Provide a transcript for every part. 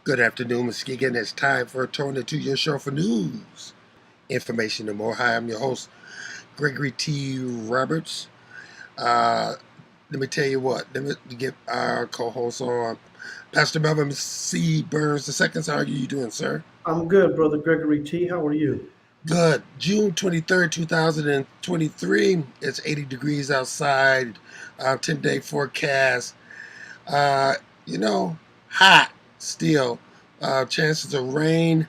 Good afternoon, Muskegon. It's time for Tony to your show for news, information, and more. Hi, I'm your host, Gregory T. Roberts. Uh, Let me tell you what. Let me get our co-host on, Pastor Melvin Burns II. How are you doing, sir? I'm good, brother Gregory T. How are you? Good. June 23rd, 2023. It's 80 degrees outside. 10-day forecast. Uh, Hot still. Chances of rain.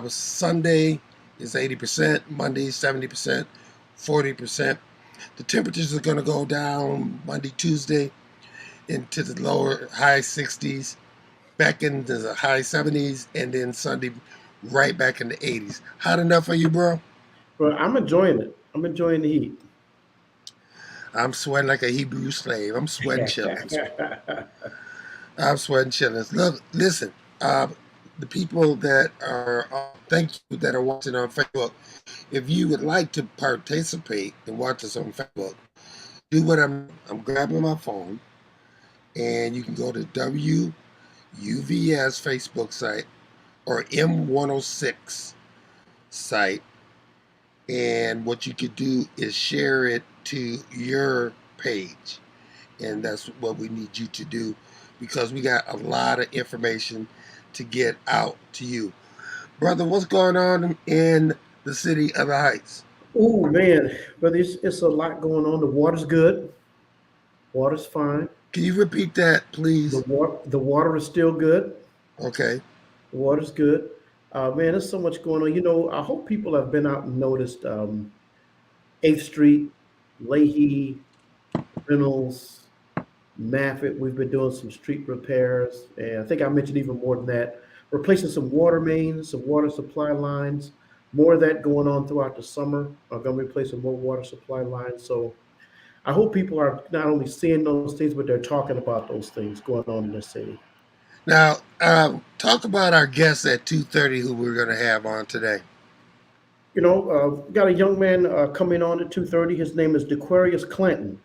Sunday is 80%, Monday 70%, 40%. The temperatures are going to go down Monday, Tuesday into the lower high 60s, back into the high 70s, and then Sunday right back in the 80s. Hot enough for you, bro? Well, I'm enjoying it. I'm enjoying the heat. I'm sweating like a Hebrew slave. I'm sweating chillings. I'm sweating chillings. Look, listen, the people that are, thank you, that are watching on Facebook. If you would like to participate and watch us on Facebook, do what I'm grabbing my phone, and you can go to WUVS Facebook site or M106 site, and what you could do is share it to your page, and that's what we need you to do because we got a lot of information to get out to you. Brother, what's going on in the city of the Heights? Oh man, but it's a lot going on. The water's good. Water's fine. Can you repeat that, please? The water is still good. Okay. The water's good. Man, there's so much going on. You know, I hope people have been out and noticed 8th Street, Leahy, Reynolds, Maffitt. We've been doing some street repairs, and I think I mentioned even more than that. Replacing some water mains, some water supply lines. More of that going on throughout the summer. I'm going to replace some more water supply lines. So I hope people are not only seeing those things, but they're talking about those things going on in the city. Now, talk about our guest at 2:30 who we're going to have on today. You know, got a young man coming on at 2:30. His name is Daquarius Clanton,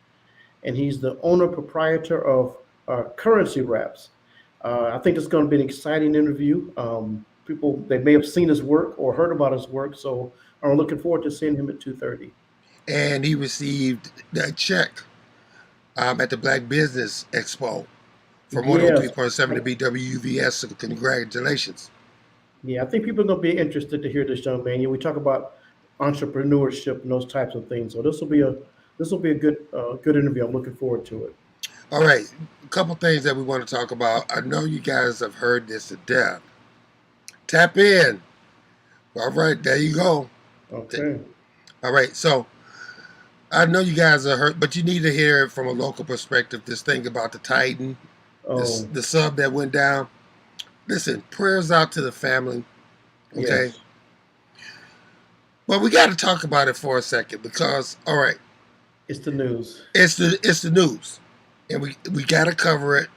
and he's the owner proprietor of Currency Wraps. I think it's going to be an exciting interview. People they may have seen his work or heard about his work, so I'm looking forward to seeing him at 2:30. And he received that check at the Black Business Expo from Yes, 103.7 to BWUVS. So congratulations. yeah, I think people are going to be interested to hear this young man. You know, we talk about entrepreneurship and those types of things, so this will be a good interview. I'm looking forward to it. All right, a couple things that we want to talk about. I know you guys have heard this to death. Tap in. All right, there you go. Okay. All right, so I know you guys are hurt, but you need to hear it from a local perspective. This thing about the Titan, Oh, the sub that went down. Listen, prayers out to the family. Okay, yes. but we got to talk about it for a second because, all right, It's the news. it's the news, and we got to cover it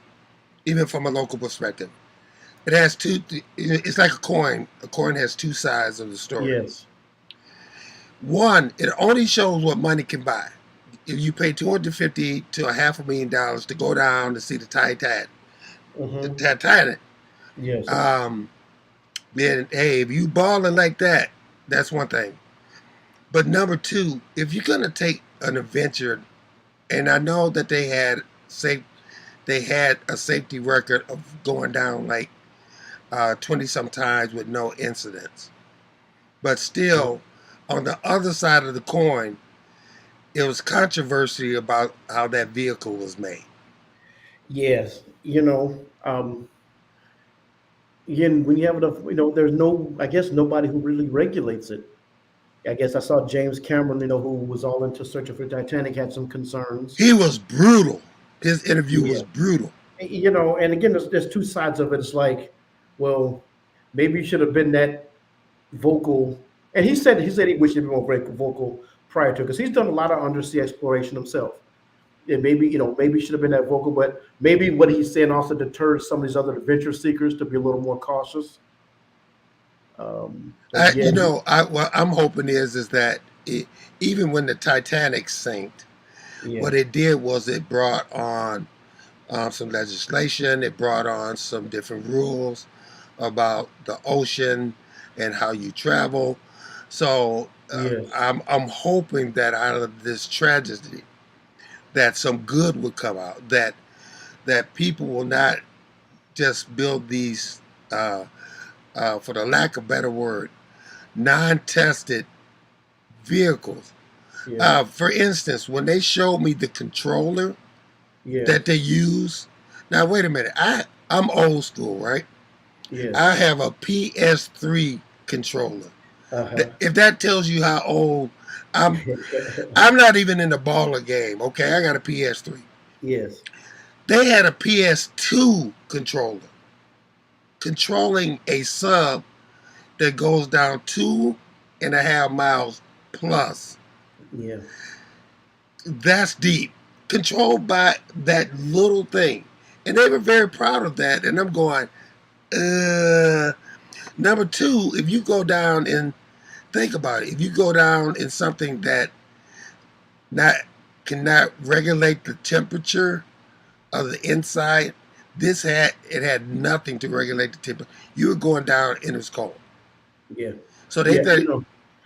even from a local perspective. It has two. It's like a coin. A coin has two sides of the story. Yes. One, it only shows what money can buy. If you pay 250 to a $500,000 to go down to see the Hmm. Titanic, Yes. um, then hey, if you balling like that, that's one thing. But number two, if you're gonna take an adventure, and I know that they had a safety record of going down like 20 some times with no incidents, but still, on the other side of the coin, it was controversy about how that vehicle was made. Yes. You know, again, when you have enough, there's no, I guess, nobody who really regulates it. I guess I saw James Cameron, who was all into searching for Titanic, had some concerns. He was brutal. His interview was Yeah. brutal. And again, there's two sides of it. It's like, well, maybe you should have been that vocal. And he said he wished he'd been more vocal prior to, because he's done a lot of undersea exploration himself. And maybe he should have been that vocal, but maybe what he's saying also deters some of these other adventure seekers to be a little more cautious. But I, yeah, you know, I what I'm hoping is that even when the Titanic sank, yeah, what it did was it brought on some legislation. It brought on some different rules. about the ocean and how you travel. So Yes. I'm hoping that out of this tragedy, that some good will come out. That people will not just build these, for the lack of better word, non-tested vehicles. Yeah. For instance, when they showed me the controller that Yes. they use, now wait a minute, I'm old school, right? I Yes. have a PS3 controller. Uh-huh. If that tells you how old I'm, I'm not even in the baller game. Okay, I got a PS3. Yes. They had a PS2 controller controlling a sub that goes down 2.5 miles plus. Yeah. That's deep. Controlled by that little thing. And they were very proud of that. And I'm going, uh, number two, if you go down and think about it, if you go down in something that not cannot regulate the temperature of the inside, it had nothing to regulate the temperature. You were going down and it's cold. Yeah. So they Yeah. thought,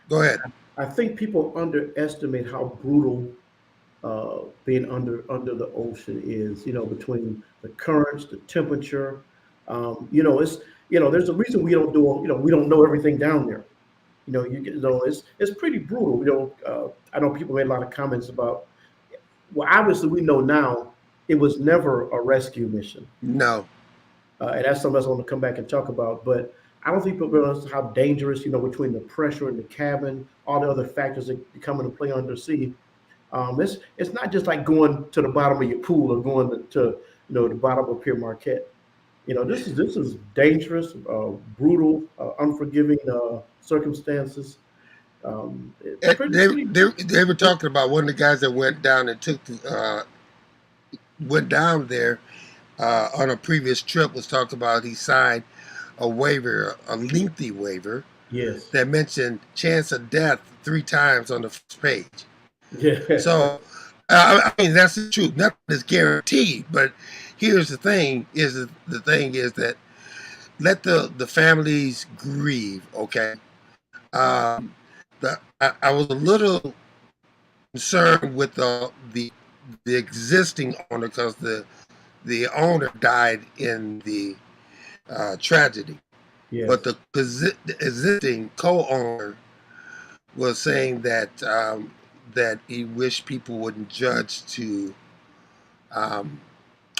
go ahead. I think people underestimate how brutal being under the ocean is. Between the currents, the temperature. It's there's a reason we don't do. We don't know everything down there. It's pretty brutal. I know people made a lot of comments about. Well, obviously we know now it was never a rescue mission, No. and that's something else I want to come back and talk about. But I don't think people realize how dangerous. between the pressure in the cabin, all the other factors that come into play undersea. It's not just like going to the bottom of your pool or going to the bottom of Pier Marquette. This is dangerous, brutal, unforgiving circumstances. It's pretty. They were talking about one of the guys that went down and went down there on a previous trip was talked about. He signed a waiver, a lengthy waiver Yes. that mentioned chance of death 3 times on the first page. Yeah. So I mean that's the truth. Nothing is guaranteed, but here's the thing: is that let the families grieve. Okay. Um, I was a little concerned with the existing owner because the owner died in the tragedy, but Yes. the existing co-owner was saying that he wished people wouldn't judge to um,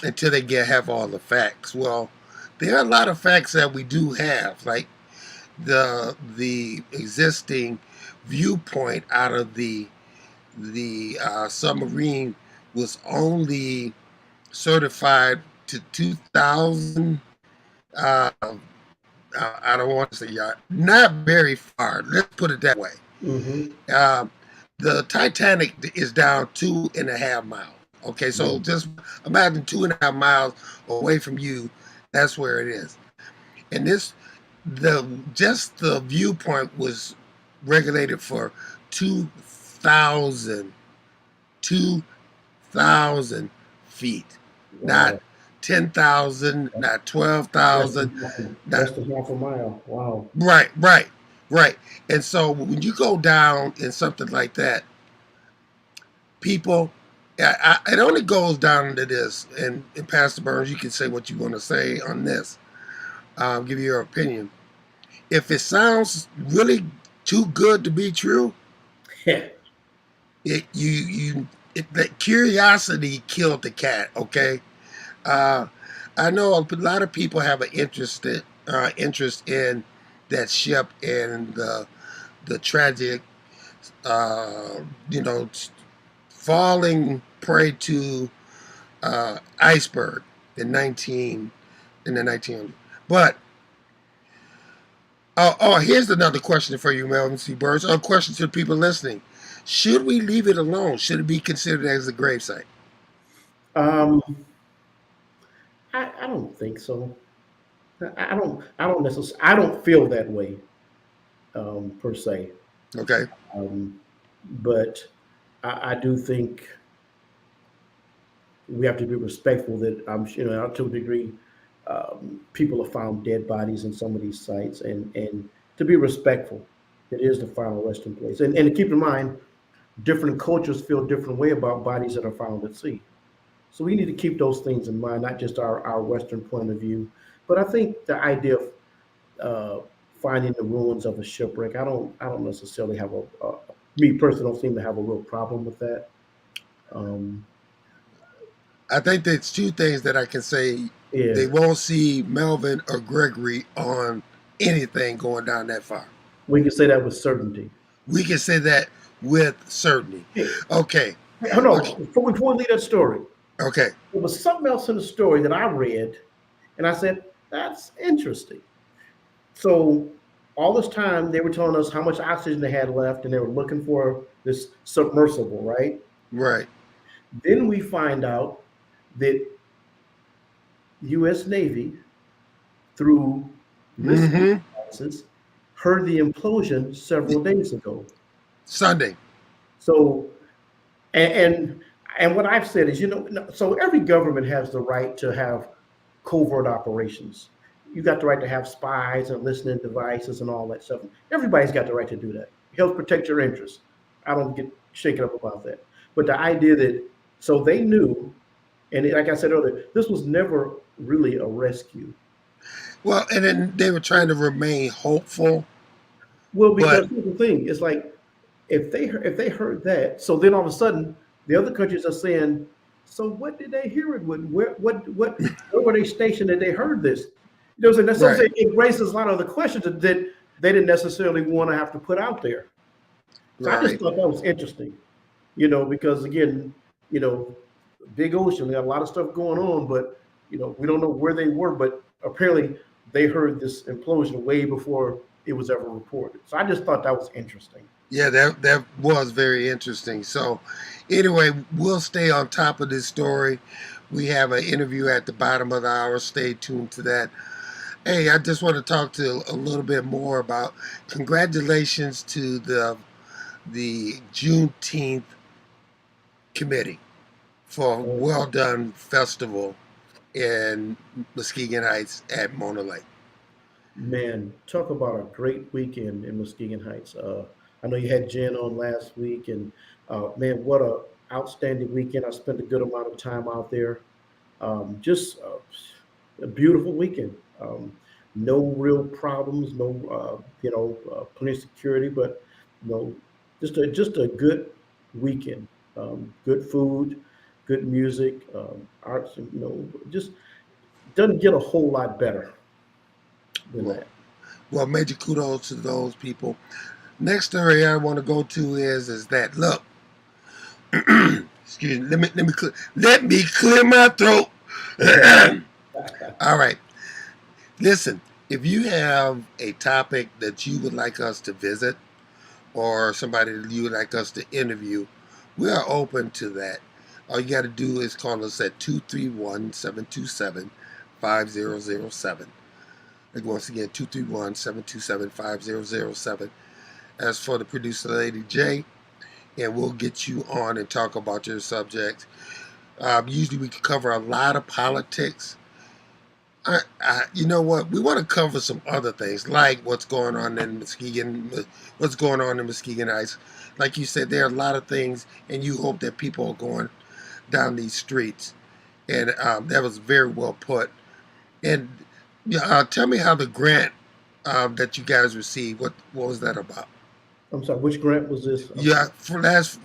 until they have all the facts. Well, there are a lot of facts that we do have, like the existing viewpoint out of the submarine was only certified to 2000. Uh, I don't want to say not very far. Let's put it that way. Hmm. Uh, the Titanic is down 2.5 miles. Okay, so Yeah. just imagine 2.5 miles away from you. That's where it is. And the viewpoint was regulated for 2,000 2,000 feet, not Wow. 10,000, not Less 12,000, than half a, not less than half a mile. Wow. right, right, right. And so when you go down in something like that, people, it only goes down to this. And Pastor Burns, you can say what you want to say on this. Give your opinion. If it sounds really too good to be true, Yeah. that curiosity killed the cat. Okay, uh, I know a lot of people have an interest in that ship and the tragic, uh, you know, falling prey to iceberg in the 1900s. But here's another question for you, Melvin C. Burns. A question to the people listening: should we leave it alone? Should it be considered as a gravesite? Um, I don't think so. I don't necessarily. I don't feel that way per se. Okay. Um, but I do think we have to be respectful that to a degree. People have found dead bodies in some of these sites, and to be respectful, it is the final resting place. And to keep in mind, different cultures feel different way about bodies that are found at sea. So we need to keep those things in mind, not just our Western point of view, but I think the idea of finding the ruins of a shipwreck, I don't necessarily have me personally don't seem to have a real problem with that. Um, I think there's two things that I can say. yeah, They won't see Melvin or Gregory on anything going down that far. we can say that with certainty. We can say that with certainty. Hey, Okay. hey, hold on, Okay. before we leave that story, Okay. there was something else in the story that I read, and I said, that's interesting. So all this time they were telling us how much oxygen they had left, and they were looking for this submersible, right? Right. Then we find out that U.S. Navy, through missile Mm-hmm. devices, heard the implosion several days ago. Sunday. So, and and what I've said is, so every government has the right to have covert operations. You got the right to have spies and listening devices and all that stuff. Everybody's got the right to do that. It helps protect your interests. I don't get shaken up about that. But the idea that so they knew, and like I said earlier, this was never really a rescue. Well, and then they were trying to remain hopeful, Well, but because here's the thing, it's like if they heard that, so then all of a sudden the other countries are saying, so what did they hear it with? Where were they stationed that they heard this? You know what I'm saying? That's what I'm right, saying. It raises a lot of the questions that they didn't necessarily want to have to put out there. So I just right. thought that was interesting, because again, you know, big ocean, they got a lot of stuff going on, but we don't know where they were, but apparently they heard this implosion way before it was ever reported. So I just thought that was interesting. Yeah, that was very interesting. So, anyway, we'll stay on top of this story. We have an interview at the bottom of the hour. Stay tuned to that. Hey, I just want to talk to a little bit more about congratulations to the Juneteenth committee for a Oh, well done festival in Muskegon Heights at Mona Lake. man, talk about a great weekend in Muskegon Heights. I know you had Jen on last week, and man, what a outstanding weekend. I spent a good amount of time out there. Just a beautiful weekend. No real problems, no plenty of security, but just a good weekend. Good food, good music, arts, and just doesn't get a whole lot better than Well, that. well, major kudos to those people. Next story I want to go to is that look. Excuse me. Let me clear my throat. All right. Listen, if you have a topic that you would like us to visit or somebody that you would like us to interview, we are open to that. All you got to do is call us at 231-727-5007. Like once again, 231-727-5007. As for the producer, Lady J, and we'll get you on and talk about your subject. Usually we cover a lot of politics. You know what? We want to cover some other things, like what's going on in Muskegon Heights. Like you said, there are a lot of things, and you hope that people are going down these streets. And that was very well put. And tell me how the grant that you guys received. What was that about? I'm sorry, which grant was this? I'm Yeah, sorry. for last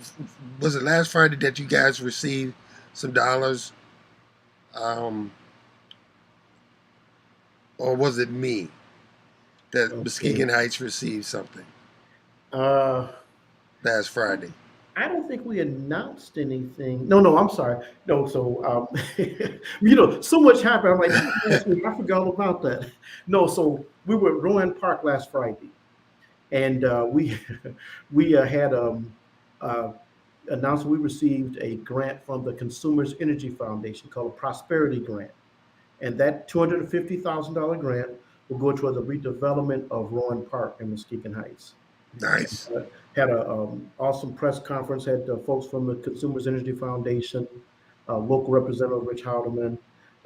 was it last Friday that you guys received some dollars, um, or was it me that Muskegon Okay. Heights received something Uh, last Friday? I don't think we announced anything. No, no, I'm sorry. No, so so much happened. I'm like, that was last week. I forgot all about that. No, so we were at Rowan Park last Friday, and we we had uh, announced we received a grant from the Consumers Energy Foundation called a Prosperity Grant, and that $250,000 grant will go toward the redevelopment of Rowan Park in Muskegon Heights. Nice. Had a awesome press conference. Had folks from the Consumers Energy Foundation, local representative Rich Howderman,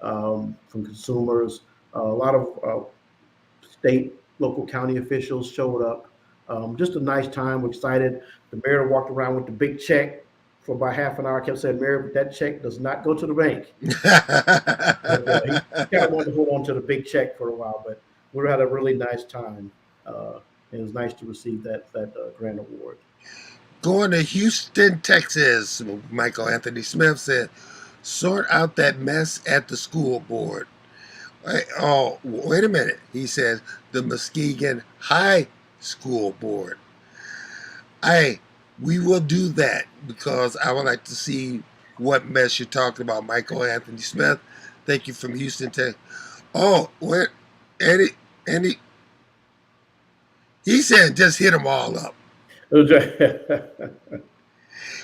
from consumers. A lot of state, local, county officials showed up. Just a nice time. We're excited. The mayor walked around with the big check for about half an hour. Kept saying, "Mayor, that check does not go to the bank." But he kind of wanted to hold on to the big check for a while. But we had a really nice time. And it was nice to receive that grant award. Going to Houston, Texas, Michael Anthony Smith said, sort out that mess at the school board. Oh, wait a minute. He says, the Muskegon High School Board. Hey, we will do that because I would like to see what mess you're talking about, Michael Anthony Smith. Thank you from Houston, Texas. Oh, what? Eddie, he said just hit them all up. Hit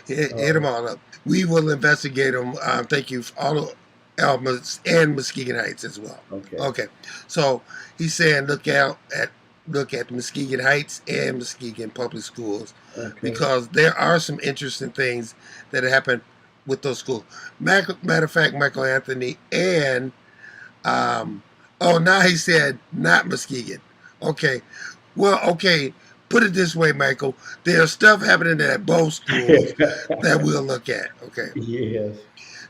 them all up. We will investigate them. Thank you, all of Elmas and Muskegon Heights as well. Okay. So he's saying look at Muskegon Heights and Muskegon Public Schools because there are some interesting things that happen with those schools. Matter of fact, Michael Anthony and now he said not Muskegon. Okay. Well, okay. Put it this way, Michael. There's stuff happening at both schools that we'll look at. Okay. Yes.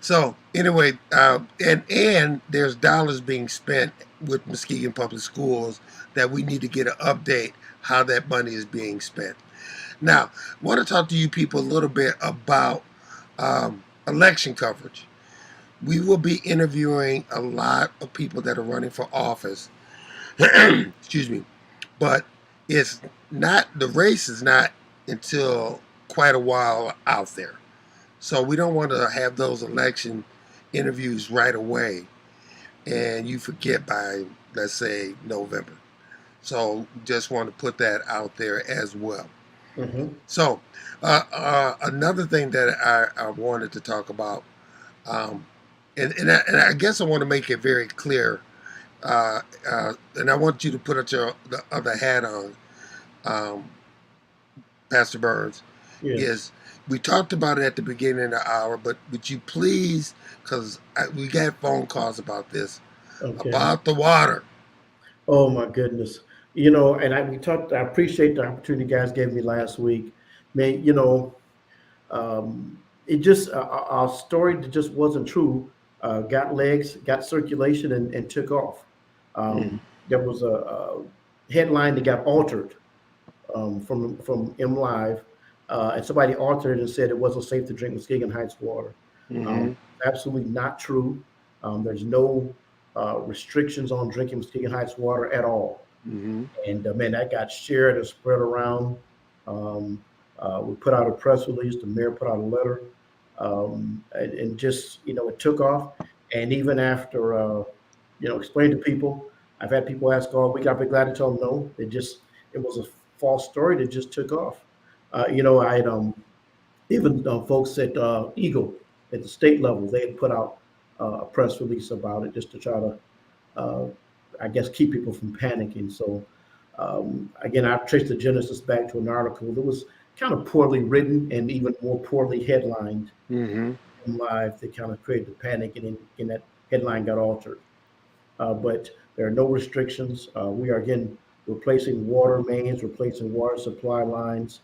So anyway, and there's dollars being spent with Muskegon Public Schools that we need to get an update how that money is being spent. Now, I want to talk to you people a little bit about election coverage. We will be interviewing a lot of people that are running for office. Excuse me. But it's not, the race is not until quite a while out there. So we don't want to have those election interviews right away and you forget by, let's say, November. So just want to put that out there as well. Mm-hmm. So another thing that I wanted to talk about, and I guess I want to make it very clear, and I want you to put the other hat on, Pastor Burns, is we talked about it at the beginning of the hour, but would you please, because we got phone calls about this, about the water. Oh my goodness. And I appreciate the opportunity you guys gave me last week. Man, it just, our story that just wasn't true, got legs, got circulation and took off. There was a headline that got altered from M Live, and somebody altered it and said it wasn't safe to drink Muskegon Heights water. Absolutely not true. There's no restrictions on drinking Muskegon Heights water at all. And man, that got shared and spread around. We put out a press release. The mayor put out a letter, and just it took off. And even after explain to people, I've had people ask all week. I've been glad to tell them no. It was a false story that just took off. I had even folks at Eagle at the state level, they had put out a press release about it just to try to, I guess, keep people from panicking. So again, I've traced the genesis back to an article that was kind of poorly written and even more poorly headlined live that kind of created the panic, and that headline got altered. But there are no restrictions. We are, again, replacing water mains, replacing water supply lines,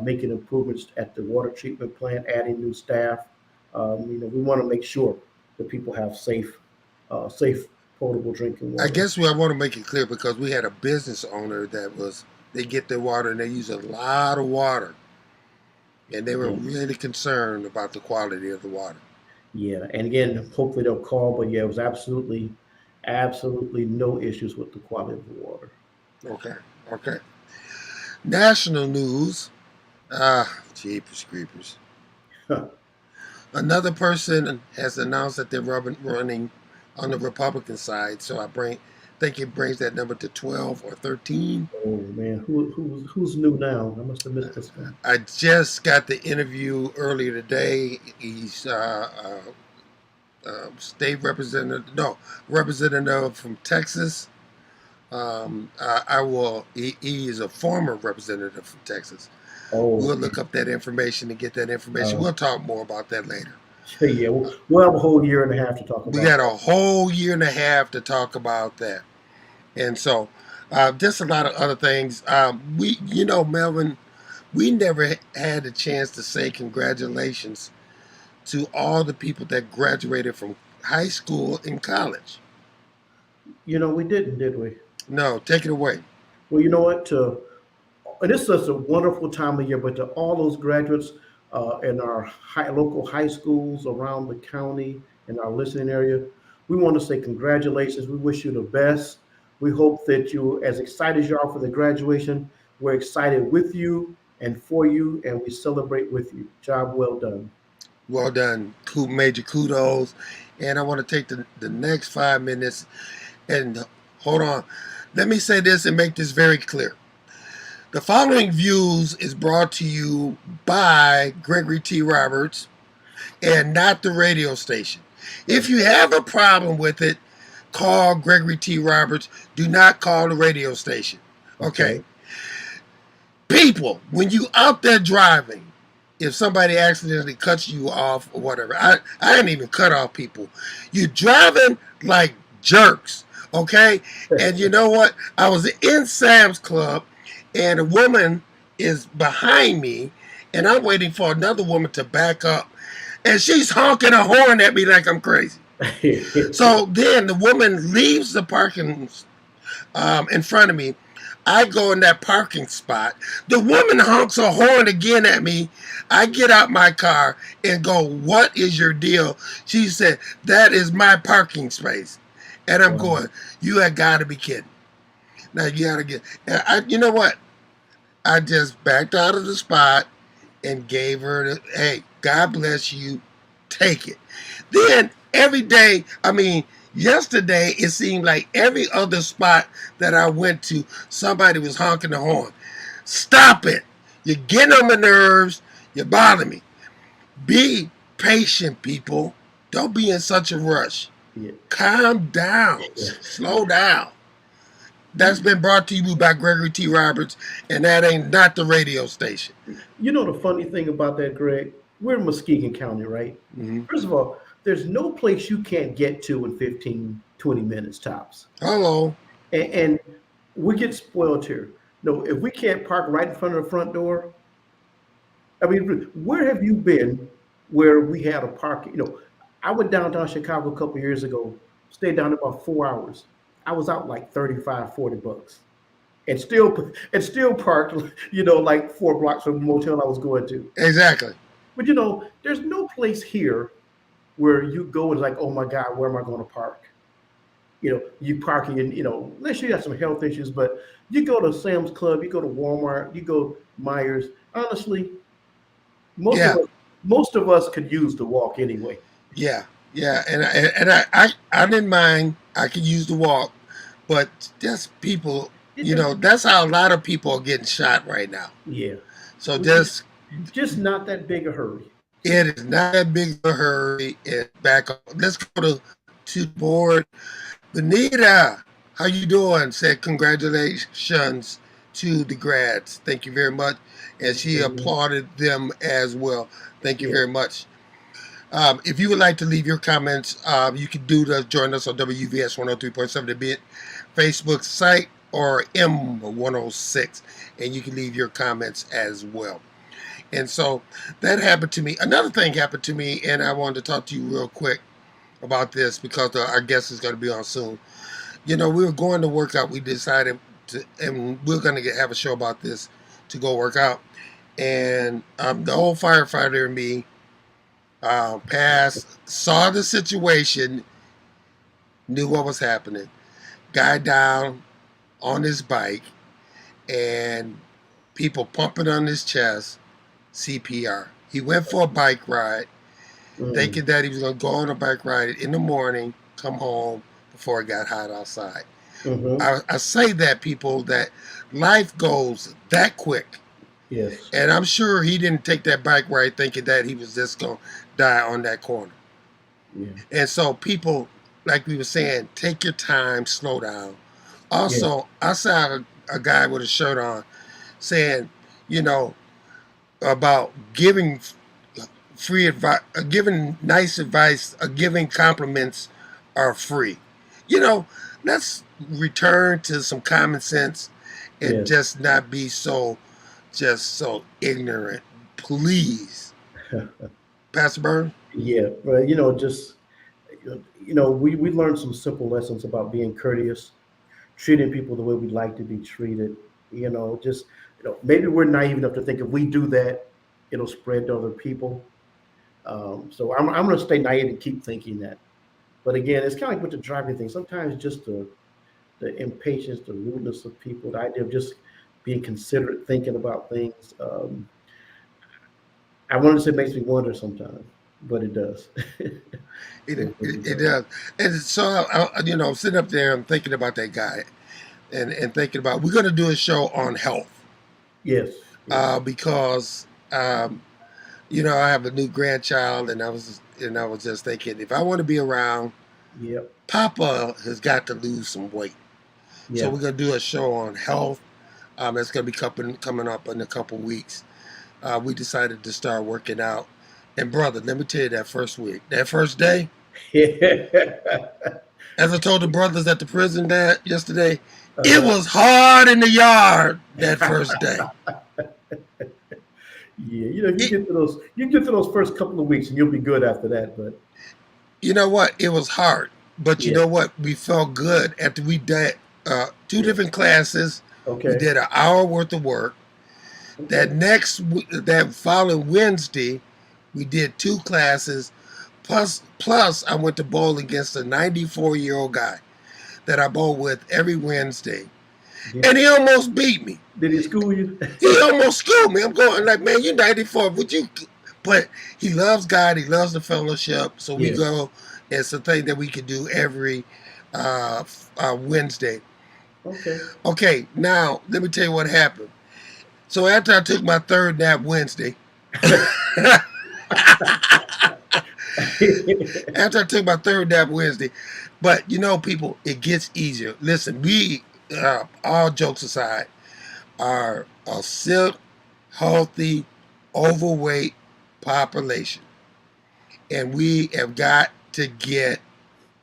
making improvements at the water treatment plant, adding new staff. We want to make sure that people have safe, potable drinking water. I guess I want to make it clear because we had a business owner they get their water and they use a lot of water. And they were really concerned about the quality of the water. Yeah, and again, hopefully they'll call, but yeah, it was absolutely no issues with the quality of the water. Okay. National news. Jeepers creepers. Another person has announced that they're running on the Republican side, so I think it brings that number to 12 or 13. Oh man, who's new now? I must have missed this one. I just got the interview earlier today. He's state representative from Texas. He is a former representative from Texas. We'll look up that information and get that information. We'll talk more about that later. Yeah, we'll have a whole year and a half to talk We about got that. a whole year and a half to talk about that. And so, just a lot of other things. Melvin, we never had a chance to say congratulations to all the people that graduated from high school and college. We didn't, did we? No, take it away. Well, you know what? And this is a wonderful time of year, but to all those graduates in our local high schools around the county in our listening area, we want to say congratulations. We wish you the best. We hope that you, as excited as you are for the graduation, we're excited with you and for you, and we celebrate with you. Job well done. Well done. Major kudos. And I want to take the next 5 minutes and hold on. Let me say this and make this very clear. The following views is brought to you by Gregory T. Roberts and not the radio station. If you have a problem with it, call Gregory T. Roberts. Do not call the radio station. Okay. People, when you out there driving, if somebody accidentally cuts you off or whatever, I didn't even cut off people. You're driving like jerks, okay? And you know what? I was in Sam's Club, and a woman is behind me, and I'm waiting for another woman to back up, and she's honking a horn at me like I'm crazy. So then the woman leaves the parking in front of me. I go in that parking spot. The woman honks a horn again at me. I get out my car and go, "What is your deal?" She said, "That is my parking space." And I'm going, "You have got to be kidding." Now you got to get, you know what? I just backed out of the spot and gave her hey, God bless you. Take it. Then every day, yesterday, it seemed like every other spot that I went to, somebody was honking the horn. Stop it. You're getting on my nerves. You bother me. Be patient, people. Don't be in such a rush. Yeah. Calm down. Slow down. That's been brought to you by Gregory T. Roberts, and that ain't not the radio station. You know the funny thing about that, Greg? We're in Muskegon County, right? Mm-hmm. First of all, there's no place you can't get to in 15, 20 minutes tops. Hello. And we get spoiled here. No, if we can't park right in front of the front door, where have you been where we had a parking? I went downtown Chicago a couple of years ago, stayed down there about 4 hours. I was out like 35, $40 and still parked, like 4 blocks from the motel I was going to. Exactly. But there's no place here where you go and like, oh my God, where am I going to park? You parking in, unless you got some health issues, but you go to Sam's Club, you go to Walmart, you go Myers. Honestly, most of us could use the walk anyway. Yeah, and I didn't mind. I could use the walk, but just people, that's how a lot of people are getting shot right now. Yeah. So just not that big a hurry. It is not that big of a hurry. Back up. Let's go to the board. Benita, how you doing? Said congratulations to the grads. Thank you very much. And she applauded them as well. Thank you very much. If you would like to leave your comments, you can join us on WVS 103.7 The Bit Facebook site or M106, and you can leave your comments as well. And so that happened to me. Another thing happened to me, and I wanted to talk to you real quick about this because our guest is going to be on soon. We were going to work out. We decided and we're going to have a show about this to go work out. And the old firefighter in me saw the situation, knew what was happening. Guy down on his bike, and people pumping on his chest, CPR. He went for a bike ride, thinking that he was going to go on a bike ride in the morning, come home before it got hot outside. I say that, people, that life goes that quick. Yes. And I'm sure he didn't take that bike ride thinking that he was just going to die on that corner. Yeah. And so people, like we were saying, take your time, slow down. Also, I saw a guy with a shirt on saying, about giving free advice, giving nice advice, giving compliments are free. You know, let's return to some common sense and Yes. just not be so ignorant. Please, Pastor Burns. Yeah, but just we learned some simple lessons about being courteous, treating people the way we'd like to be treated. Just maybe we're naive enough to think if we do that, it'll spread to other people. So I'm going to stay naive and keep thinking that. But again, it's kind of like with the driving thing. Sometimes just the impatience, the rudeness of people, the idea of just being considerate, thinking about things. I wanted to say it makes me wonder sometimes, but it does. It does. And so, I'm sitting up there, I'm thinking about that guy and thinking about, we're going to do a show on health. Yes. Because, I have a new grandchild, and I was just thinking, if I want to be around, Yep. Papa has got to lose some weight. Yeah. So we're going to do a show on health. It's going to be coming up in a couple weeks. We decided to start working out. And brother, let me tell you, that first week, that first day, as I told the brothers at the prison yesterday, it was hard in the yard that first day. Yeah, you get to those first couple of weeks, and you'll be good after that. But you know what? It was hard, but you know what? We felt good after we did 2 different classes. Okay. We did an hour worth of work. Okay. That following Wednesday, we did 2 classes. Plus, I went to bowl against a 94-year-old guy that I bowl with every Wednesday. Yeah. And he almost beat me. Did he school you? He almost schooled me. I'm going like, man, you're 94. Would you? But he loves God. He loves the fellowship. So we go. It's a thing that we can do every Wednesday. Okay. Okay. Now, let me tell you what happened. So after I took my 3rd nap Wednesday, but people, it gets easier. Listen, we, all jokes aside, are a sick, healthy, overweight population. And we have got to get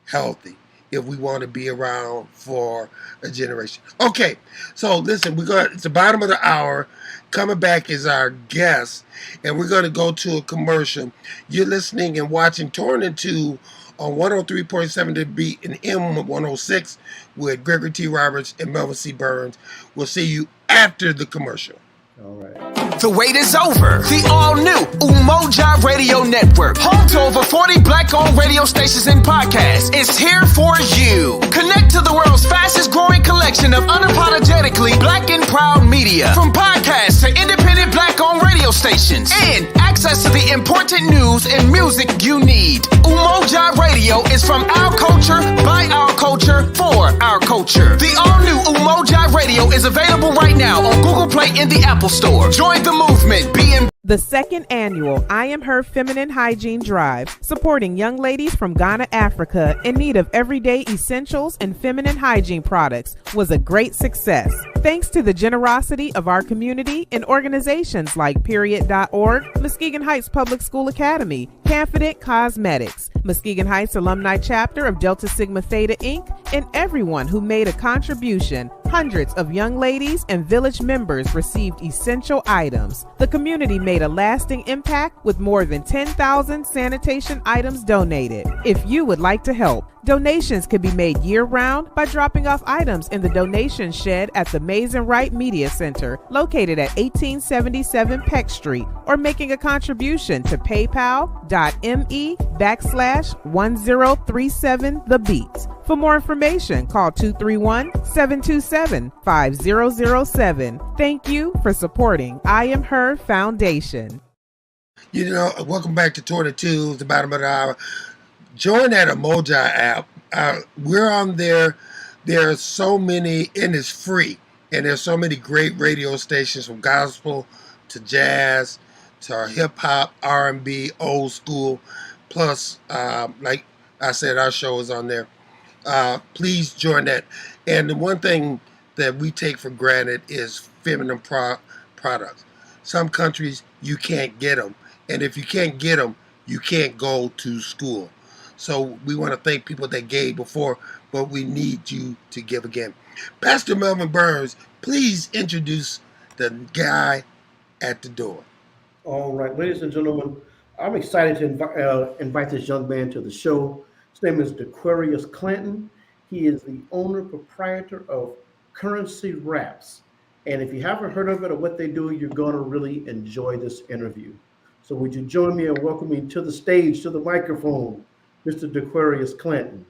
healthy if we want to be around for a generation. Okay, so listen, it's the bottom of the hour. Coming back is our guest, and we're going to go to a commercial. You're listening and watching Torn in Two on 103.7 The Beat and M106 with Gregory T. Roberts and Melvin C. Burns. We'll see you after the commercial. All right. The wait is over. The all-new Umoja Radio Network, home to over 40 black-owned radio stations and podcasts, is here for you. Connect to the world's fastest-growing collection of unapologetically black and proud media, from podcasts to independent black-owned radio stations, and access to the important news and music you need. Umoja Radio is from our culture, by our culture, for our culture. The all-new Umoja Radio is available right now on Google Play and the Apple Store. Join the movement. The 2nd annual I Am Her Feminine Hygiene Drive, supporting young ladies from Ghana, Africa, in need of everyday essentials and feminine hygiene products, was a great success. Thanks to the generosity of our community and organizations like Period.org, Muskegon Heights Public School Academy, Confident Cosmetics, Muskegon Heights Alumni Chapter of Delta Sigma Theta Inc., and everyone who made a contribution. Hundreds of young ladies and village members received essential items. The community made a lasting impact with more than 10,000 sanitation items donated. If you would like to help, donations can be made year-round by dropping off items in the donation shed at the Mays and Wright Media Center, located at 1877 Peck Street, or making a contribution to paypal.me/1037thebeats. For more information, call 231-727-5007. Thank you for supporting I Am Her Foundation. Welcome back to Torn in Two, the bottom of the hour. Join that Umoja app. We're on there. There are so many, and it's free. And there's so many great radio stations, from gospel to jazz to hip hop, R&B, old school. Plus, like I said, our show is on there. Please join that. And the one thing that we take for granted is feminine products. Some countries, you can't get them. And if you can't get them, you can't go to school. So we want to thank people that gave before, but we need you to give again. Pastor Melvin Burns, please introduce the guy at the door. All right, ladies and gentlemen, I'm excited to invite this young man to the show. His name is Daquarius Clanton. He is the owner proprietor of Currency Wraps. And if you haven't heard of it or what they do, you're going to really enjoy this interview. So would you join me in welcoming to the stage, to the microphone, Mr. Daquarius Clanton?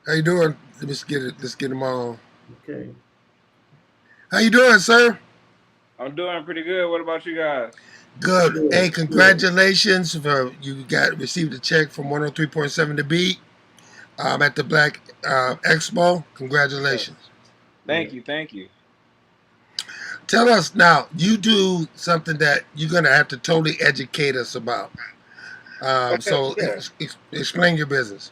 How you doing? Let's get it. Let's get him on. Okay. How you doing, sir? I'm doing pretty good. What about you guys? Good. Good, Hey, good. congratulations for you received a check from 103.7 The Beat at the Black Expo. Congratulations. Thank you. Tell us now. You do something that you're gonna have to totally educate us about. Okay, So yeah. explain your business.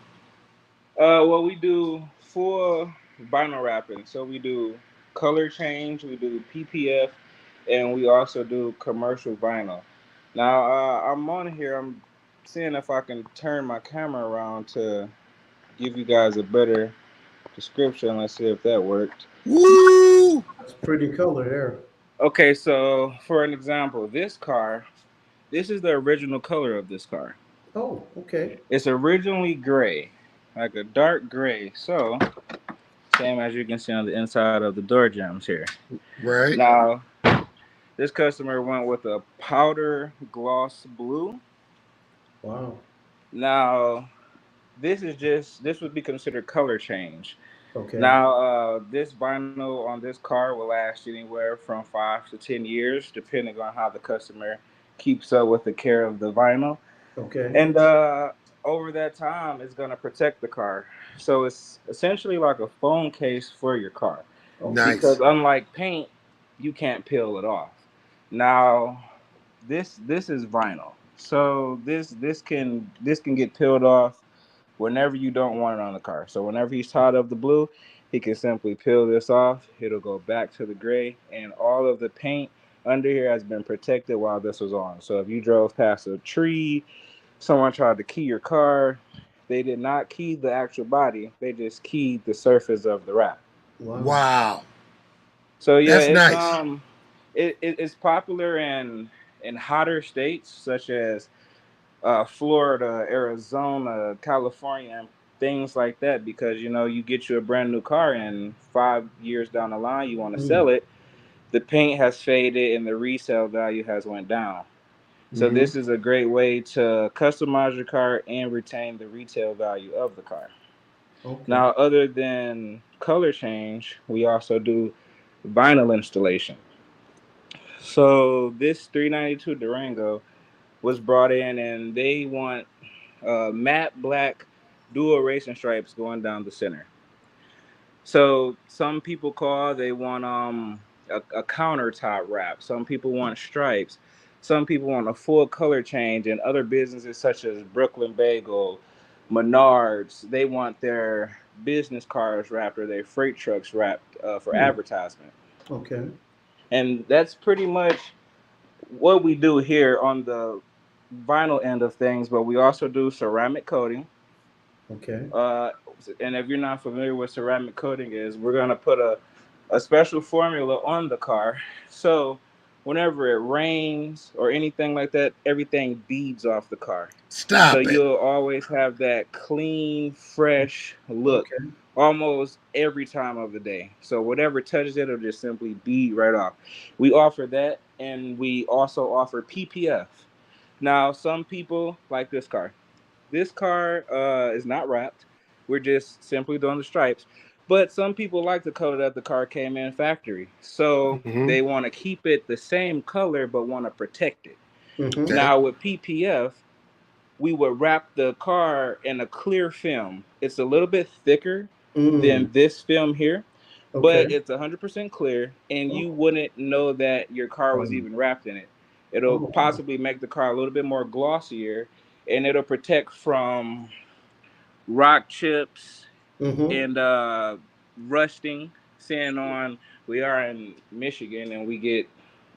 Well, we do full vinyl wrapping. So we do color change, we do PPF, and we also do commercial vinyl. Now, I'm on here. I'm seeing if I can turn my camera around to give you guys a better description. Let's see if that worked. Woo! That's pretty color there. Okay, so for an example, this is the original color of this car. Oh, okay. It's originally gray, like a dark gray. So, same as you can see on the inside of the door jambs here. Right. Now, this customer went with a powder gloss blue. Wow. Now, this would be considered color change. Okay. Now, this vinyl on this car will last anywhere from 5 to 10 years, depending on how the customer keeps up with the care of the vinyl. Okay. And over that time, it's going to protect the car. So it's essentially like a phone case for your car. Nice. Because unlike paint, you can't peel it off. Now, this is vinyl. So this can get peeled off whenever you don't want it on the car. So whenever he's tired of the blue, he can simply peel this off. It'll go back to the gray, and all of the paint under here has been protected while this was on. So if you drove past a tree, someone tried to key your car, they did not key the actual body. They just keyed the surface of the wrap. Wow. So yeah, that's nice. It's popular in hotter states such as Florida, Arizona, California, and things like that, because you get you a brand new car and 5 years down the line you want to sell it, the paint has faded and the resale value has went down. So this is a great way to customize your car and retain the retail value of the car. Okay. Now, other than color change, we also do vinyl installation. So this 392 Durango was brought in, and they want matte black dual racing stripes going down the center. So some people they want a countertop wrap. Some people want stripes. Some people want a full color change. And other businesses such as Brooklyn Bagel, Menards, they want their business cars wrapped or their freight trucks wrapped for advertisement. Okay. And that's pretty much what we do here on the vinyl end of things. But we also do ceramic coating. Okay. And if you're not familiar with ceramic coating is, we're going to put a special formula on the car. So whenever it rains or anything like that, everything beads off the car. Stop so it. You'll always have that clean, fresh look almost every time of the day. So whatever touches it, it'll just simply bead right off. We offer that, and we also offer PPF. Now, some people like this car. This car is not wrapped. We're just simply doing the stripes. But some people like the color that the car came in factory. So they want to keep it the same color but want to protect it. Okay. Now with PPF, we would wrap the car in a clear film. It's a little bit thicker than this film here, but it's 100% clear, and you wouldn't know that your car was even wrapped in it. It'll possibly make the car a little bit more glossier, and it'll protect from rock chips and rusting. Seeing on, we are in Michigan, and we get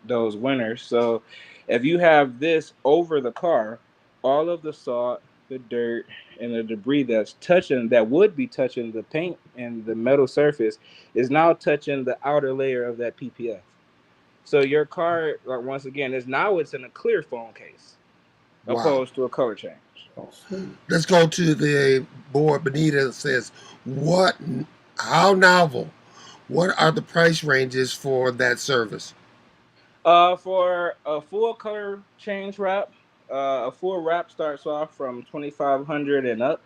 those winters. So if you have this over the car, all of the salt, the dirt, and the debris that would be touching the paint and the metal surface is now touching the outer layer of that PPF. So your car, like, once again, it's in a clear phone case Wow. opposed to a color change. Awesome. Let's go to the board. Benita says, how novel? What are the price ranges for that service? For a full color change wrap, a full wrap starts off from 2,500 and up.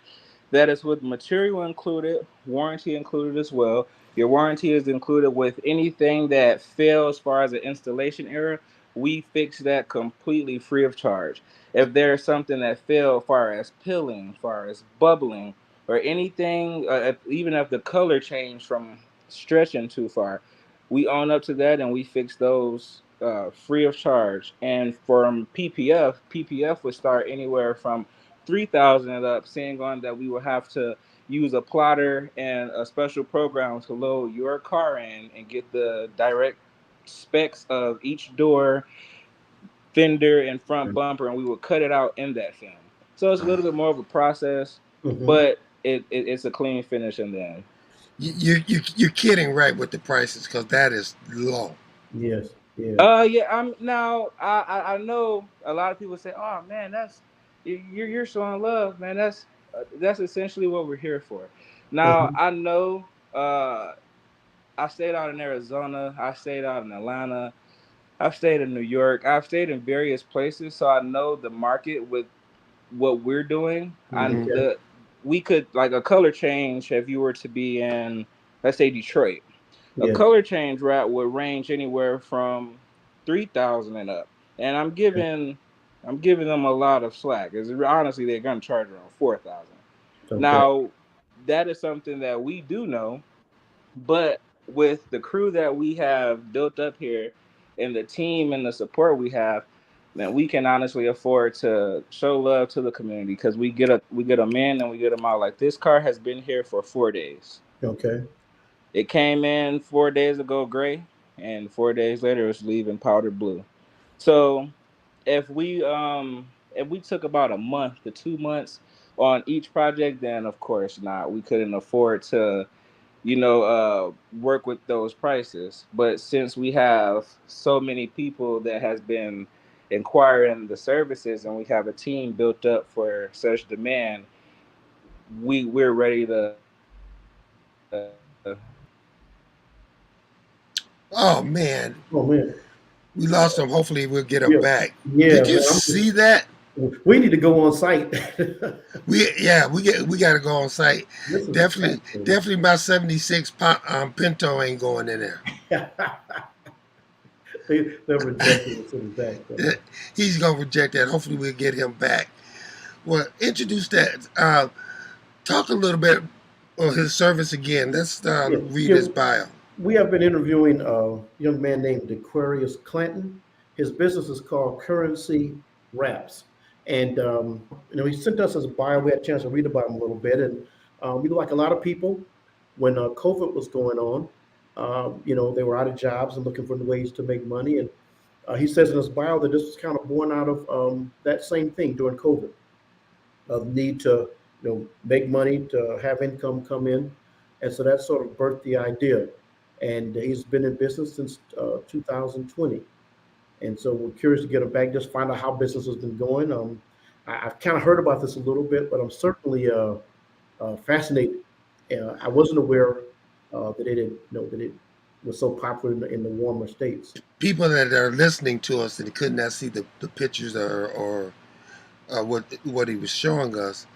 That is with material included, warranty included as well. Your warranty is included with anything that fails as far as an installation error. We fix that completely free of charge. If there's something that failed, as far as peeling, as far as bubbling, or anything, even if the color changed from stretching too far, we own up to that and we fix those free of charge. And from PPF would start anywhere from 3,000 and up, saying on that we will have to use a plotter and a special program to load your car in and get the direct specs of each door, fender, and front bumper, and we will cut it out in that film. So it's a little bit more of a process, but it's a clean finish in the end. You're kidding, right, with the prices, because that is low. Yes. Yeah. Yeah. I'm now. I know a lot of people say, "Oh man, you're showing love, man." That's essentially what we're here for. Now I know. I stayed out in Arizona. I stayed out in Atlanta. I've stayed in New York. I've stayed in various places, so I know the market with what we're doing. Okay. We could, like, a color change if you were to be in, let's say, Detroit. A Yeah. color change route would range anywhere from 3,000 and up, and I'm giving them a lot of slack. Because honestly, they're gonna charge around 4,000. Okay. Now, that is something that we do know, but with the crew that we have built up here, and the team and the support we have, man, we can honestly afford to show love to the community, because we get them in and we get them out. Like, this car has been here for 4 days. Okay. It came in 4 days ago gray, and 4 days later it's leaving powdered blue. So if we took about a month to 2 months on each project, then of course not. We couldn't afford to, work with those prices. But since we have so many people that has been inquiring the services, and we have a team built up for such demand, we're ready to. Oh man, Oh man. we lost him. Hopefully, we'll get him Yeah. back. Yeah. Did you Man, see that? we need to go on site. We got to go on site. This is Definitely my 76 Pinto ain't going in there. They'll reject it as soon as that. He's gonna reject that. Hopefully, we'll get him back. Well, introduce that. Talk a little bit of his service again. Let's read his bio. We have been interviewing a young man named Daquarius Clanton. His business is called Currency Wraps. And he sent us his bio. We had a chance to read about him a little bit. And like a lot of people, when COVID was going on, they were out of jobs and looking for ways to make money. And he says in his bio that this was kind of born out of that same thing during COVID, of need to make money, to have income come in. And so that sort of birthed the idea. And he's been in business since 2020. And so we're curious to get him back, just find out how business has been going. I've kind of heard about this a little bit, but I'm certainly fascinated. I wasn't aware that it was so popular in the warmer states. People that are listening to us and could not see the pictures or what he was showing us,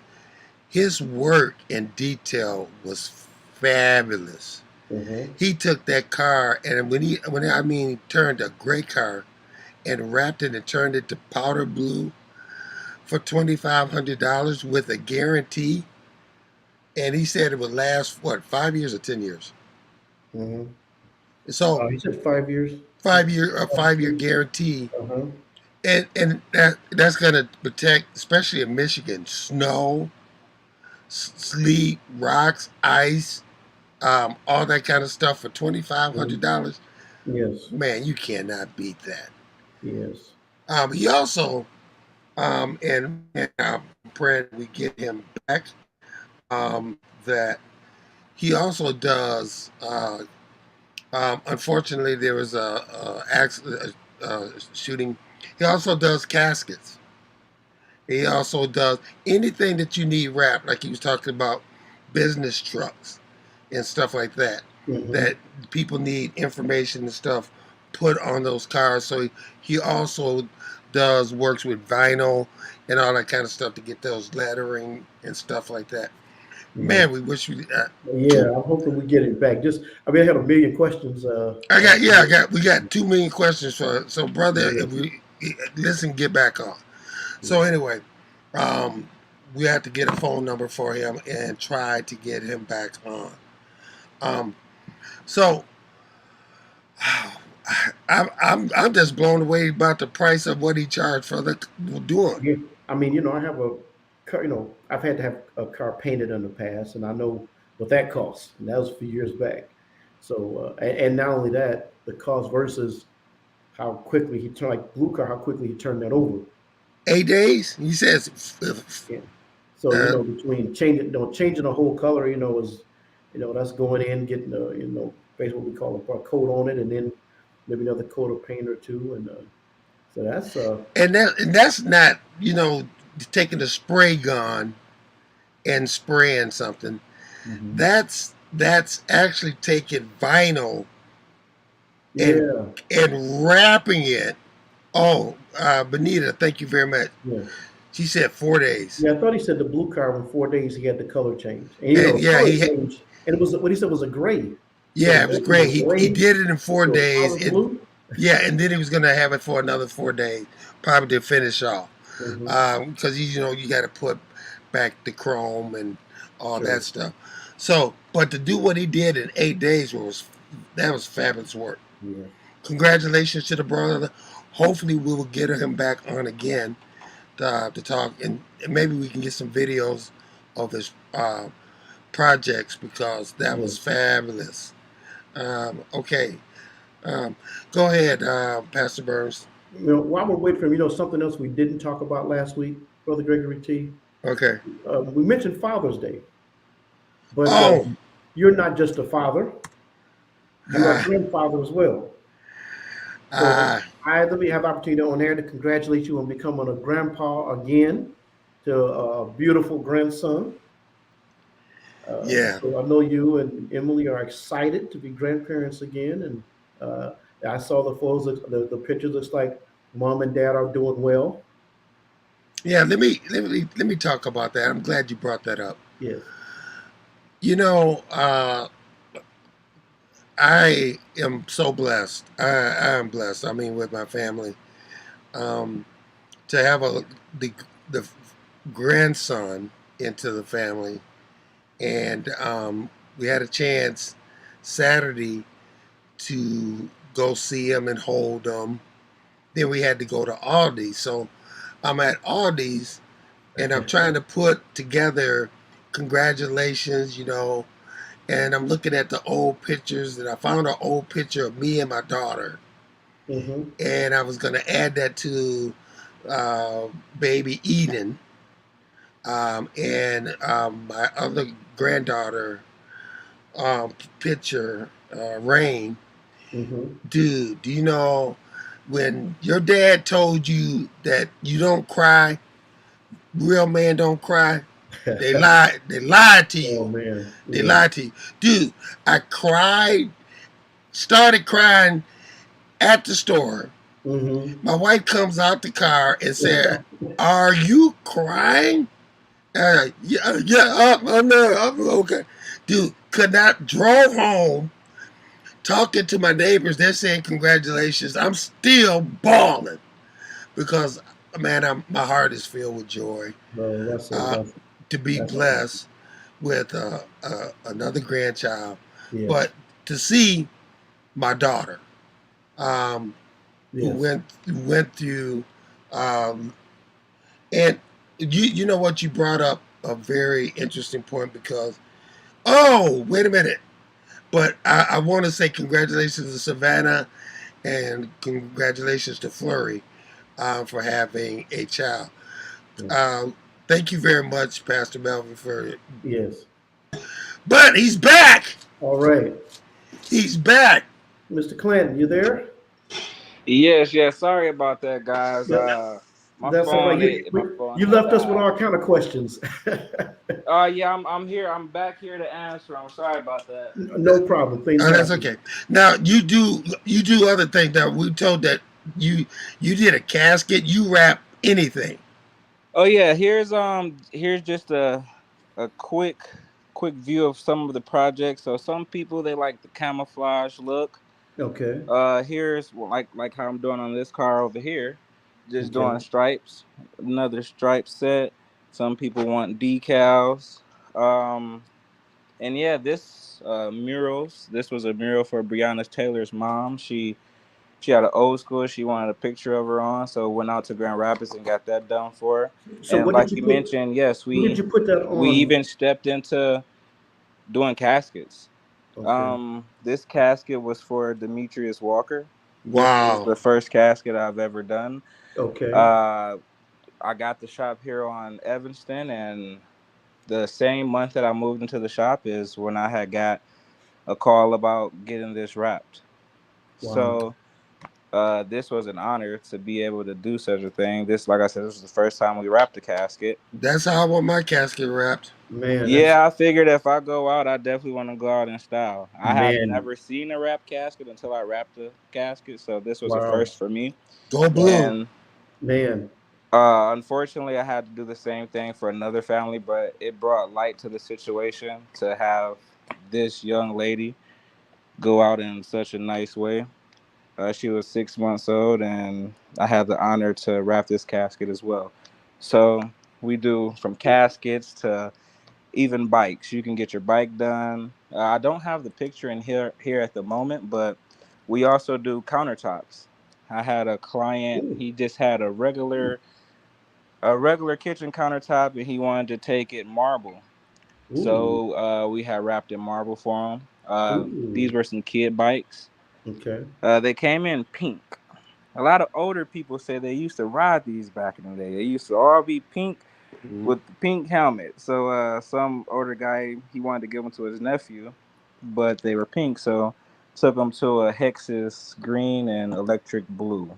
his work in detail was fabulous. Mm-hmm. He took that car, and when he turned a gray car and wrapped it and turned it to powder blue for $2,500 with a guarantee. And he said it would last 5 years or 10 years. Mm-hmm. So he said 5 years. 5 year guarantee. Uh-huh. And that's gonna protect, especially in Michigan, snow, sleet, rocks, ice, all that kind of stuff for $2,500. Yes. Man, you cannot beat that. Yes. He also, and I'm praying we get him back. That he also does. Unfortunately, there was a accident, shooting. He also does caskets. He also does anything that you need wrapped, like he was talking about business trucks and stuff like that. Mm-hmm. That people need information and stuff put on those cars. So he also does works with vinyl and all that kind of stuff to get those lettering and stuff like that. Yeah. Man, we wish we. Yeah. I'm hoping we get it back. I had a million questions. We got 2 million questions for. So, brother, Yeah. if we listen, get back on. So anyway, um, we have to get a phone number for him and try to get him back on. Um, so I'm just blown away about the price of what he charged for the doing. Yeah. I have a car, I've had to have a car painted in the past, and I know what that costs, and that was a few years back. So, and not only that, the cost versus how quickly he turned, like blue car, how quickly he turned that over. 8 days, he says. Yeah. So, between changing the whole color, that's going in, getting basically what we call a coat on it, and then maybe another coat of paint or two, and so that's And that's not taking a spray gun and spraying something. mhm. That's actually taking vinyl and Yeah, and wrapping it. Oh, Benita, thank you very much. yeah. She said 4 days. Yeah, I thought he said the blue car in 4 days he had the color change, and And yeah, color change, and it was what he said was a gray. So it was it was great. a He gray did it in 4 days. to a solid blue. And then he was gonna have it for another 4 days, probably to finish off. Hmm. Because you got to put back the chrome and all Sure. that stuff. So, but to do what he did in 8 days was fabulous work. Yeah. Congratulations to the brother. Hopefully, we will get him back on again to talk, and maybe we can get some videos of his projects because that was Yes. fabulous. Okay, go ahead, Pastor Burns. While we're waiting for him, something else we didn't talk about last week, Brother Gregory T. Okay. We mentioned Father's Day, but Oh, you're not just a father; you are a uh, grandfather as well. So uh, let me have the opportunity on air to congratulate you on becoming a grandpa again to a beautiful grandson. yeah, So I know you and Emily are excited to be grandparents again, and I saw the photos, the pictures. Looks like mom and dad are doing well. yeah. Let me talk about that. I'm glad you brought that up. Yes. You know, I am so blessed. I am blessed. I mean, with my family, um, to have the grandson into the family, and we had a chance Saturday to go see him and hold him. Then we had to go to Aldi's. So I'm at Aldi's and I'm trying to put together congratulations, and I'm looking at the old pictures, and I found an old picture of me and my daughter, Mm-hmm. and I was going to add that to baby Eden, and my other granddaughter picture, Rain. Mm-hmm. Dude, do you know when your dad told you that you don't cry, real men don't cry? They lied. They lied to Oh you. man. They Yeah. lied to you, dude. I cried, started crying at the store. Mm-hmm. My wife comes out the car and said, "Are you crying?" Yeah. No, I'm okay, dude. Could not drove home. Talking to my neighbors, they're saying congratulations. I'm still bawling because, man, my heart is filled with joy No, uh, to be that's blessed with another grandchild, yes. but to see my daughter, um, who Yes. went through, um, and you know what, you brought up a very interesting point because, oh, wait a minute, But I want to say congratulations to Savannah and congratulations to Flurry for having a child. Um, Thank you very much, Pastor Melvin, for. Yes. But he's back. All right. He's back. Mr. Clanton, you there? Yes, yes. Sorry about that, guys. Yeah, My that's all right. phone, my phone You had left us with died. all kind of questions. Yeah, I'm here. I'm back here to answer. I'm sorry about that. No problem. Things Oh, that's happen. okay. Now you do other things. Now we told that you did a casket. You wrap anything. Oh yeah, here's just a quick view of some of the projects. So some people they like the camouflage look. Okay. Here's like how I'm doing on this car over here, just Okay. doing stripes. Another stripe set. Some people want decals. Um, and yeah, this murals. This was a mural for Breonna Taylor's mom. She had an old school she wanted a picture of her on, so went out to Grand Rapids and got that done for her. So And what did like you you put? mentioned, yes, What did you put that we on? even stepped into doing caskets. Okay. This casket was for Demetrius Walker. This was Wow. the first casket I've ever done. Okay. Uh, I got the shop here on Evanston, and the same month that I moved into the shop is when I had got a call about getting this wrapped. Wow. So this was an honor to be able to do such a thing. This, like I said, this was the first time we wrapped the casket. That's how I want my casket wrapped. Man, that's Yeah, I figured if I go out, I definitely want to go out in style. I have man. never seen a wrap casket until I wrapped the casket, so this was a Wow. first for me. Go blue. And Man. unfortunately, I had to do the same thing for another family, but it brought light to the situation to have this young lady go out in such a nice way. She was 6 months old, and I had the honor to wrap this casket as well. So we do from caskets to even bikes. You can get your bike done. I don't have the picture in here at the moment, but we also do countertops. I had a client. Ooh. He just had a regular kitchen countertop, and he wanted to take it marble. Ooh. So we had wrapped in marble for him. These Ooh. were some kid bikes. Okay. They came in pink. A lot of older people say they used to ride these back in the day. They used to all be pink Mhm. with the pink helmet. So some older guy, he wanted to give them to his nephew, but they were pink. So took them to a Hexus green and electric blue.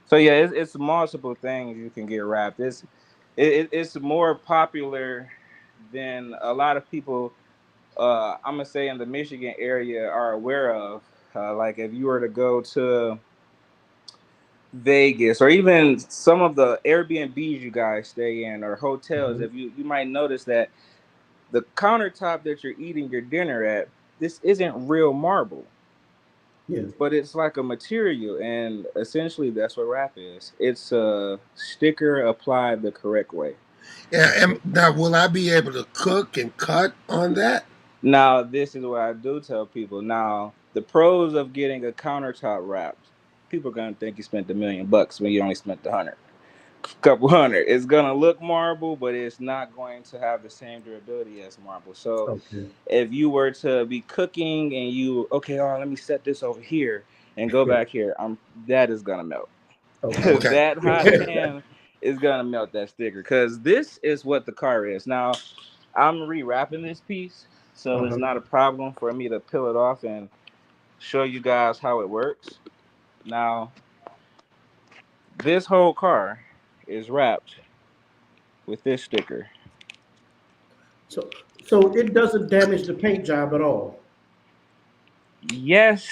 So yeah, it's multiple things you can get wrapped. It's more popular than a lot of people. I'm gonna say in the Michigan area are aware of. Like if you were to go to Vegas or even some of the Airbnbs you guys stay in or hotels, Mhm. if you might notice that the countertop that you're eating your dinner at, this isn't real marble, Yes. but it's like a material, and essentially that's what wrap is. It's a sticker applied the correct way. Yeah. And now, will I be able to cook and cut on that? Now, this is what I do tell people. Now, the pros of getting a countertop wrapped, people are gonna think you spent $1 million when you only spent 100. Couple hundred. It's gonna look marble, but it's not going to have the same durability as marble. So Okay. if you were to be cooking and you okay, all right, let me set this over here and go back here, that is gonna melt. Okay. Okay. That hot pan is gonna melt that sticker because this is what the car is. Now I'm rewrapping this piece, so it's Uh-huh. not a problem for me to peel it off and show you guys how it works. Now this whole car is wrapped with this sticker. So so it doesn't damage the paint job at all. Yes,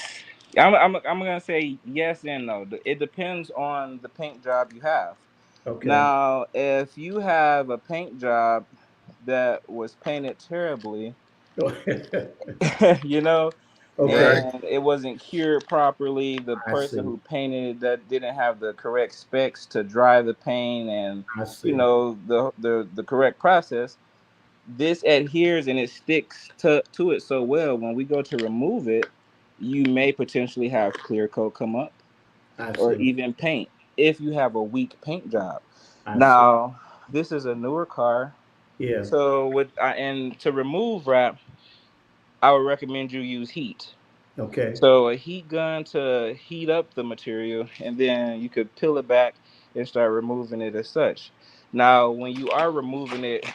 I'm gonna say yes and no. It depends on the paint job you have. Okay. Now, if you have a paint job that was painted terribly, you know, Okay. Right. and it wasn't cured properly, the I person see. who painted it that didn't have the correct specs to dry the paint and I see. the correct process, this adheres and it sticks to it so well. When we go to remove it, you may potentially have clear coat come up I or see. even paint if you have a weak paint job. I see. Now, this is a newer car, Yeah. so and to remove wrap, I would recommend you use heat. Okay. So a heat gun to heat up the material, and then you could peel it back and start removing it as such. Now, when you are removing it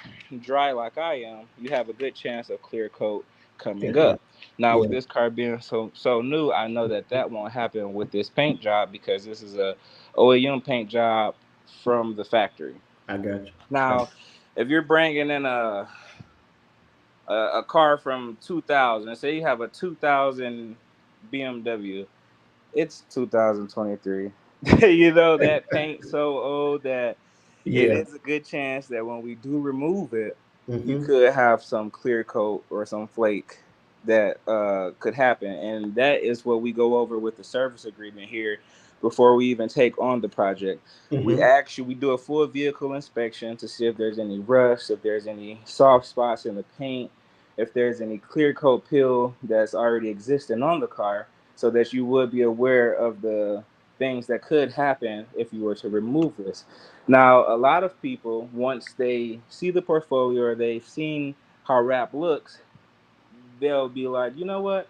dry like I am, you have a good chance of clear coat coming Yeah. up. Now, with Yeah. this car being so new, I know that won't happen with this paint job because this is a OEM paint job from the factory. I got you. Now, if you're bringing in a car from 2000, say you have a 2000 BMW, it's 2023. You know, that paint so old that it Yeah. is a good chance that when we do remove it, you Mm-hmm. could have some clear coat or some flake that could happen. And that is what we go over with the service agreement here before we even take on the project. Mm-hmm. We do a full vehicle inspection to see if there's any rust, if there's any soft spots in the paint, if there's any clear coat peel that's already existing on the car, so that you would be aware of the things that could happen if you were to remove this. Now, a lot of people, once they see the portfolio or they've seen how wrap looks, they'll be like, you know what?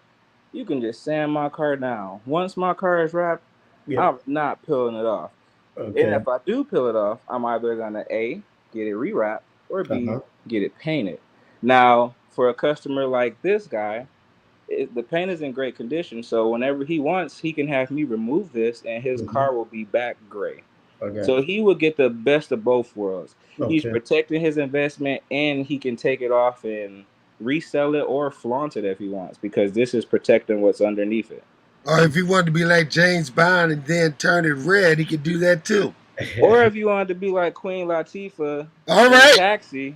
You can just sand my car down. Once my car is wrapped, Yeah. I'm not peeling it off. And Okay. if I do peel it off, I'm either gonna A, get it rewrapped, or B, Uh-huh. get it painted. Now, for a customer like this guy, the paint is in great condition, so whenever he wants, he can have me remove this, and his Mm-hmm. car will be back gray. I got So you. he will get the best of both worlds. He's Okay. protecting his investment, and he can take it off and resell it or flaunt it if he wants, because this is protecting what's underneath it. Or if he wanted to be like James Bond and then turn it red, he could do that too. Or if you wanted to be like Queen Latifah All in right. Taxi,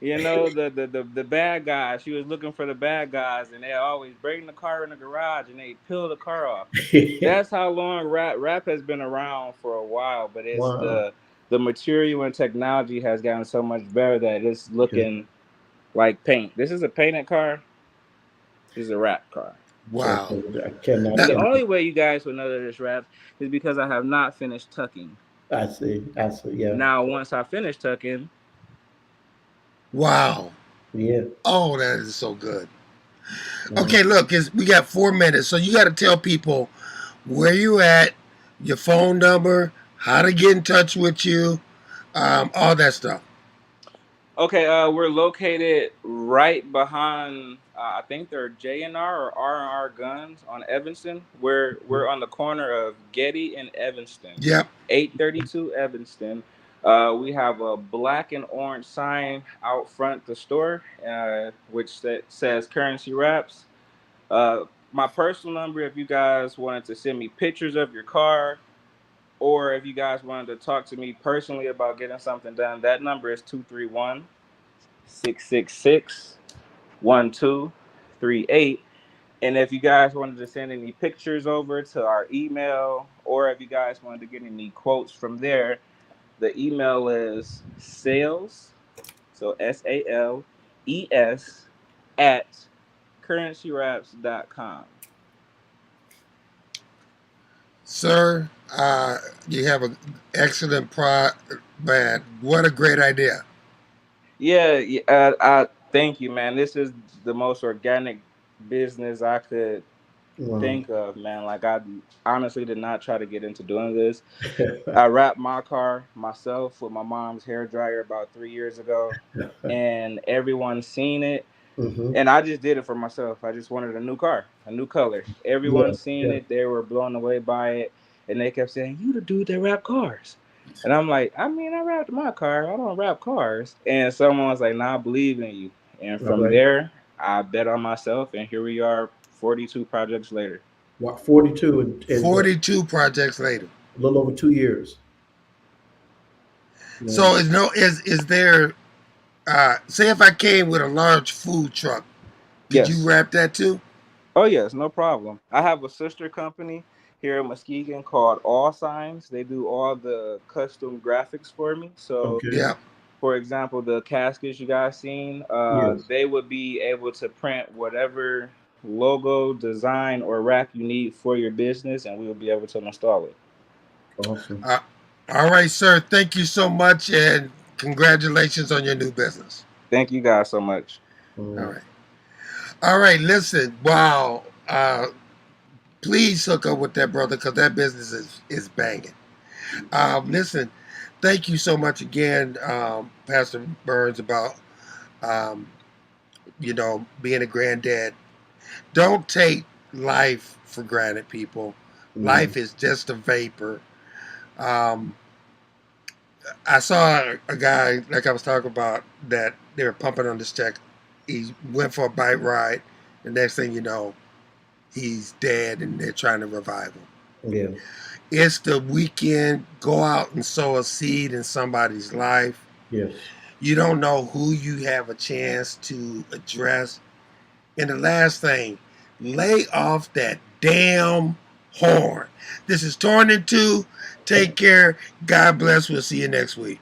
you know, the bad guys. She was looking for the bad guys, and they always bring the car in the garage and they peel the car off. That's how long rap has been around for a while, but it's Wow. the material and technology has gotten so much better that it's Okay. looking like paint. This is a painted car. This is a wrap car. Wow. I cannot. And Now, the only way you guys will know that it's wrapped is because I have not finished tucking. I see. I see. Yeah. Now, once I finish tucking, wow. Yeah. Oh, that is so good. Wow. Okay, look, we got 4 minutes, so you got to tell people where you at, your phone number, how to get in touch with you, all that stuff. okay, we're located right behind. I think they're J&R or R&R Guns on Evanston. We're on the corner of Getty and Evanston, Yep. 832 Evanston. We have a black and orange sign out front the store, which says Currency Wraps. Uh, my personal number, if you guys wanted to send me pictures of your car, or if you guys wanted to talk to me personally about getting something done, that number is 231-666-1238. And if you guys wanted to send any pictures over to our email, or if you guys wanted to get any quotes from there, the email is sales, so SALES, at currencywraps.com. Sir, you have an excellent man. What a great idea. Yeah, I thank you, man. This is the most organic business I could Wow. think of, man. Like, I honestly did not try to get into doing this. I wrapped my car myself with my mom's hair dryer about 3 years ago, and everyone's seen it. Mm-hmm. And I just did it for myself. I just wanted a new car, a new color. Yeah. Everyone seen Yeah. it. They were blown away by it. And they kept saying, "You the dude that wrap cars." And I'm like, I mean, I wrapped my car. I don't wrap cars. And someone was like, "Nah, I believe in you." And All from right. there, I bet on myself. And here we are 42 projects later. What, 42 and 42 projects later. a little over 2 years. Yeah. So is there say if I came with a large food truck, did you Yes. wrap that too? Oh, yes, no problem. I have a sister company here in Muskegon called All Signs. They do all the custom graphics for me. So, Okay. Yeah. for example, the caskets you guys seen, Yes. they would be able to print whatever logo, design, or wrap you need for your business, and we will be able to install it. Awesome. All right, sir. Thank you so much, and congratulations on your new business. Thank you guys so much. All right. All right, listen. Wow. Please hook up with that brother because that business is banging. Listen, thank you so much again, Pastor Burns, about um, being a granddad. Don't take life for granted, people. Life is just a vapor. Um, I saw a guy, like I was talking about, that they were pumping on this check. He went for a bike ride, and next thing you know, he's dead, and they're trying to revive him. Yeah. It's the weekend. Go out and sow a seed in somebody's life. Yes. You don't know who you have a chance to address. And the last thing, lay off that damn horn. This is Torn in Two. Take care. God bless. We'll see you next week.